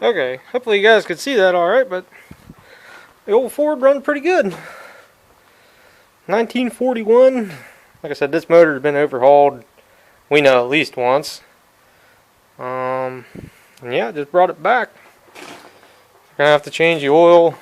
Okay, hopefully you guys could see that alright, but the old Ford runs pretty good. 1941. Like I said, this motor has been overhauled, we know, at least once. And yeah, just brought it back. Gonna have to change the oil.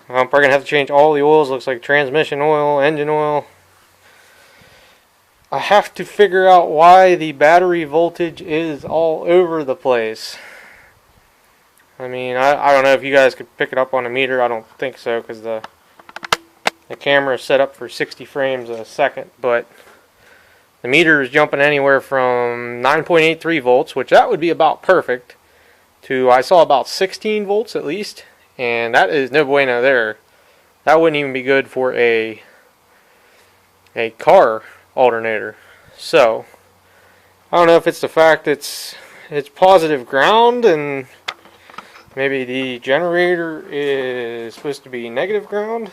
I'm probably gonna have to change all the oils. Looks like transmission oil, engine oil. I have to figure out why the battery voltage is all over the place. I mean, I don't know if you guys could pick it up on a meter. I don't think so, because the camera is set up for 60 frames a second, but the meter is jumping anywhere from 9.83 volts, which that would be about perfect, to I saw about 16 volts at least, and that is no bueno there. That wouldn't even be good for a car alternator. So I don't know if it's the fact it's positive ground and maybe the generator is supposed to be negative ground.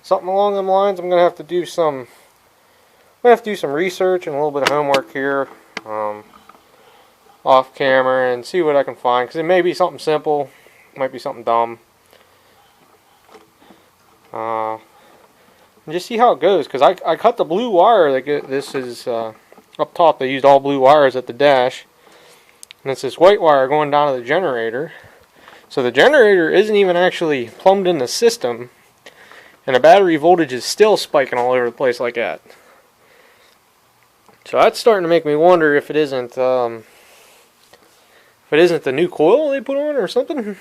Something along them lines. I'm gonna have to do some research and a little bit of homework here, off camera, and see what I can find, because it may be something simple, might be something dumb. And just see how it goes, because I cut the blue wire. Like this is up top. They used all blue wires at the dash, and it's this white wire going down to the generator. So the generator isn't even actually plumbed in the system, and the battery voltage is still spiking all over the place like that. So that's starting to make me wonder if it isn't the new coil they put on or something.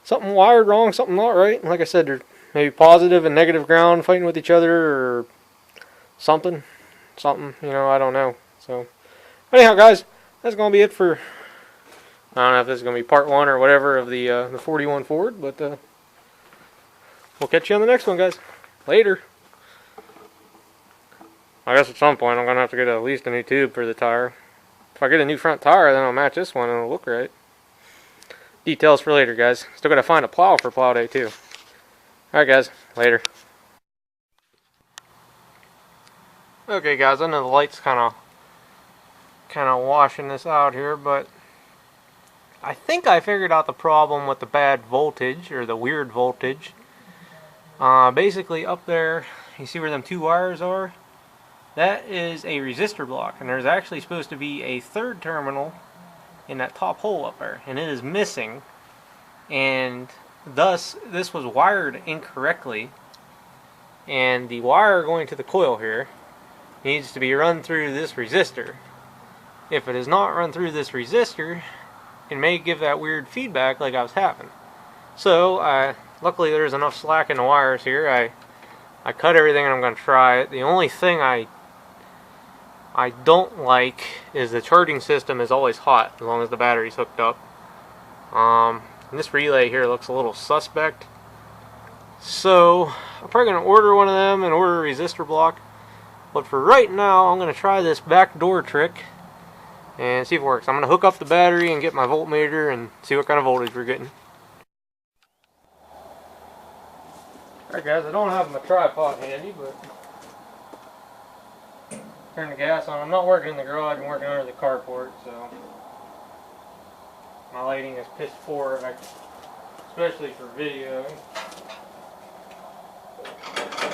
Something wired wrong, something not right. Like I said, they're maybe positive and negative ground fighting with each other or something. You know, I don't know. So anyhow, guys, that's gonna be it for. I don't know if this is gonna be part 1 or whatever of the 41 Ford, but we'll catch you on the next one, guys. Later. I guess at some point I'm going to have to get at least a new tube for the tire. If I get a new front tire, then I'll match this one and it'll look right. Details for later, guys. Still got to find a plow for plow day, too. Alright, guys. Later. Okay, guys. I know the light's kind of washing this out here, but I think I figured out the problem with the bad voltage, or the weird voltage. Basically, up there, you see where them 2 wires are? That is a resistor block, and there's actually supposed to be a third terminal in that top hole up there, and it is missing, and thus this was wired incorrectly, and the wire going to the coil here needs to be run through this resistor. If it is not run through this resistor, it may give that weird feedback like I was having. So luckily there's enough slack in the wires here. I cut everything and I'm going to try it. The only thing I don't like is the charging system is always hot as long as the battery's hooked up. This relay here looks a little suspect. So I'm probably going to order one of them and order a resistor block. But for right now, I'm going to try this back door trick and see if it works. I'm going to hook up the battery and get my voltmeter and see what kind of voltage we're getting. Alright, guys, I don't have my tripod handy, but turn the gas on. I'm not working in the garage, I'm working under the carport, so my lighting is piss poor, especially for video.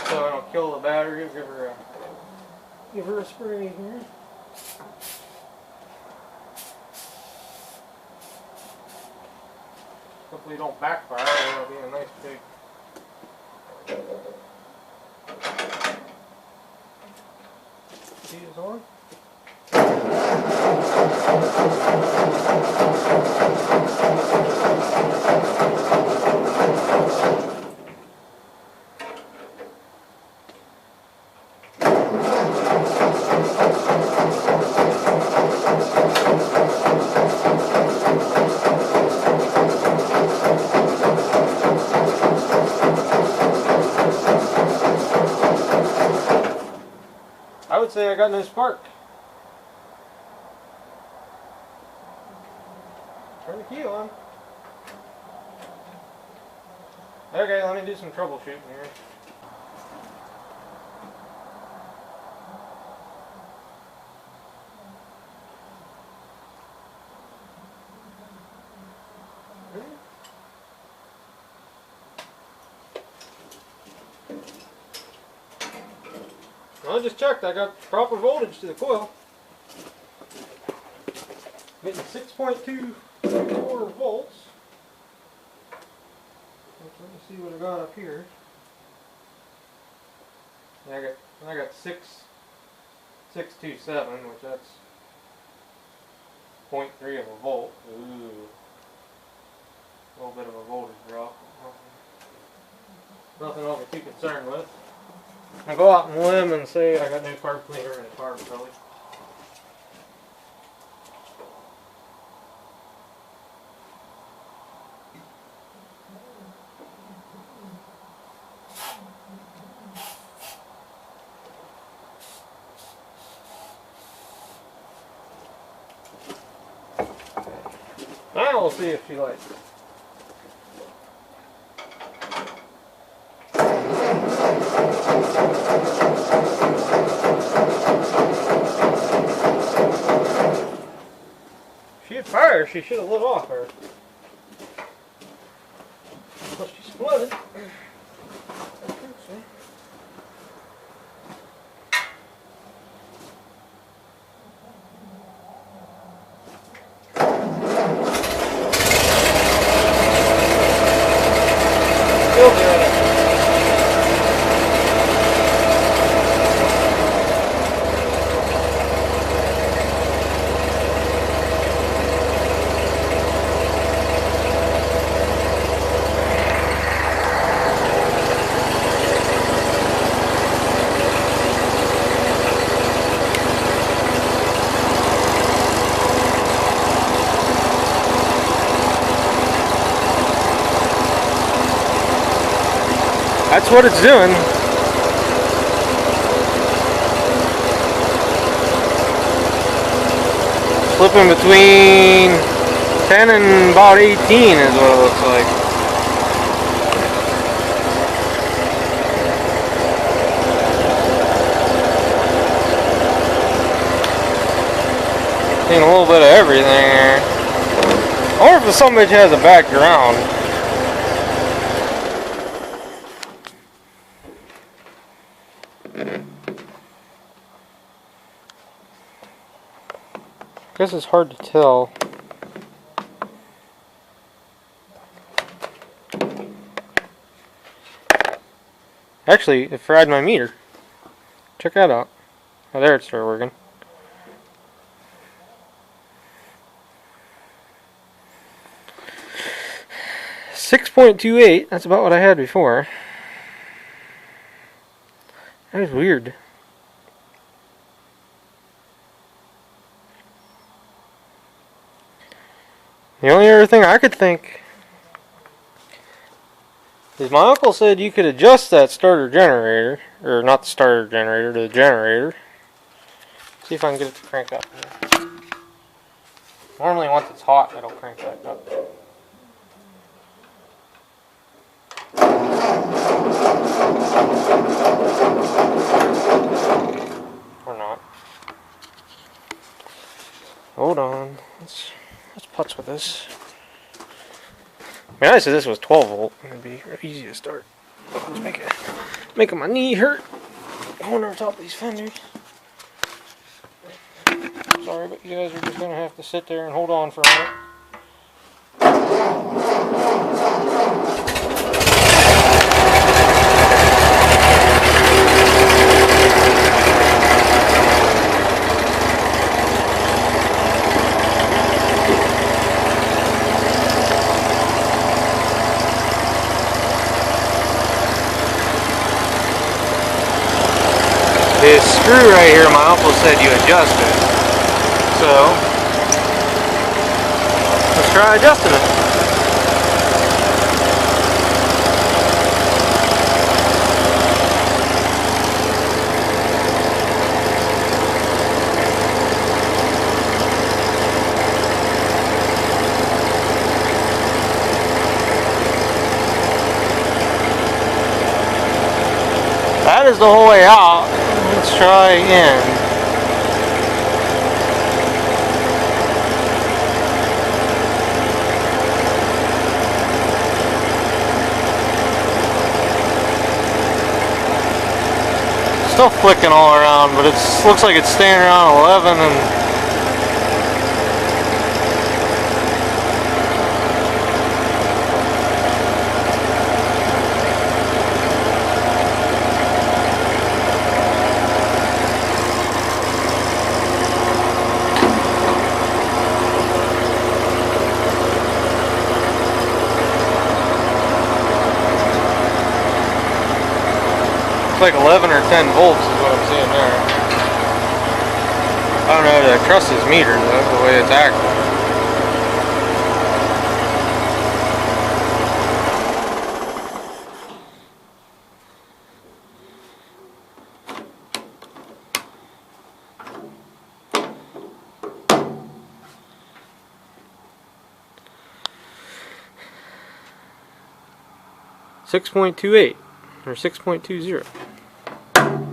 So I don't kill the battery. I'll give her a spray here. Hopefully it don't backfire, it'll be a nice big. See this on? I would say I got no spark. Turn the key on. Okay, let me do some troubleshooting here. I just checked. I got proper voltage to the coil. Getting 6.24 volts. Let me see what I got up here. Yeah, I got 627, which that's 0.3 of a volt. Ooh, a little bit of a voltage drop. Nothing I'll be too concerned with. I go out and limb and say I got new carb cleaner in the carb belly. Now we'll see if she likes it. If she had fire, she should have lit off her. But she flooded. That's what it's doing. Flipping between 10 and about 18 is what it looks like. Seeing a little bit of everything there. I wonder if some bitch has a bad ground. I guess it's hard to tell. Actually, it fried my meter. Check that out. Oh, there it started working. .28. That's about what I had before. That is weird. The only other thing I could think is my uncle said you could adjust that starter generator, or not the starter generator, the generator. See if I can get it to crank up. Normally once it's hot it'll crank back up. Or not. Hold on. Let's putz with this. I mean, I said this was 12 volt. It'd be easy to start. Let's making my knee hurt. Going over top of these fenders. Sorry, but you guys are just gonna have to sit there and hold on for a minute. This screw right here, my uncle said you adjust it. So, let's try adjusting it. That is the whole way out. Let's try in. Still still flicking all around, but it looks like it's staying around 11 and it's like 11 or 10 volts is what I'm seeing there. I don't know if I trust this meter though, the way it's acting. .28 or 6.20. I'm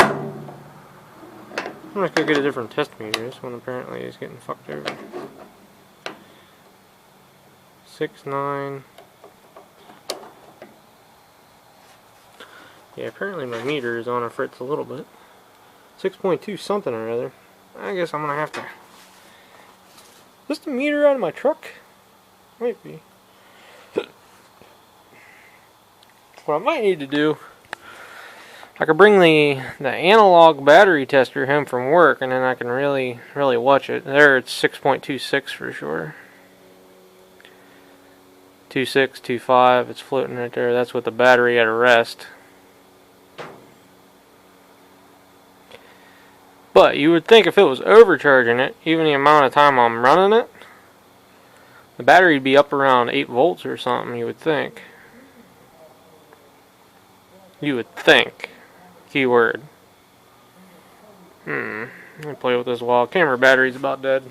gonna go get a different test meter. This one apparently is getting fucked over. 6.9. Yeah, apparently my meter is on a fritz a little bit. 6.2 something or other. I guess I'm gonna have to. Is this the meter out of my truck? Might be. What I might need to do, I could bring the analog battery tester home from work, and then I can really watch it. There, it's 6.26 for sure. 2.6, 2.5, it's floating right there. That's with the battery at rest. But you would think if it was overcharging it, even the amount of time I'm running it, the battery would be up around 8 volts or something, you would think. You would think. Keyword. Let me play with this while. Camera battery's about dead.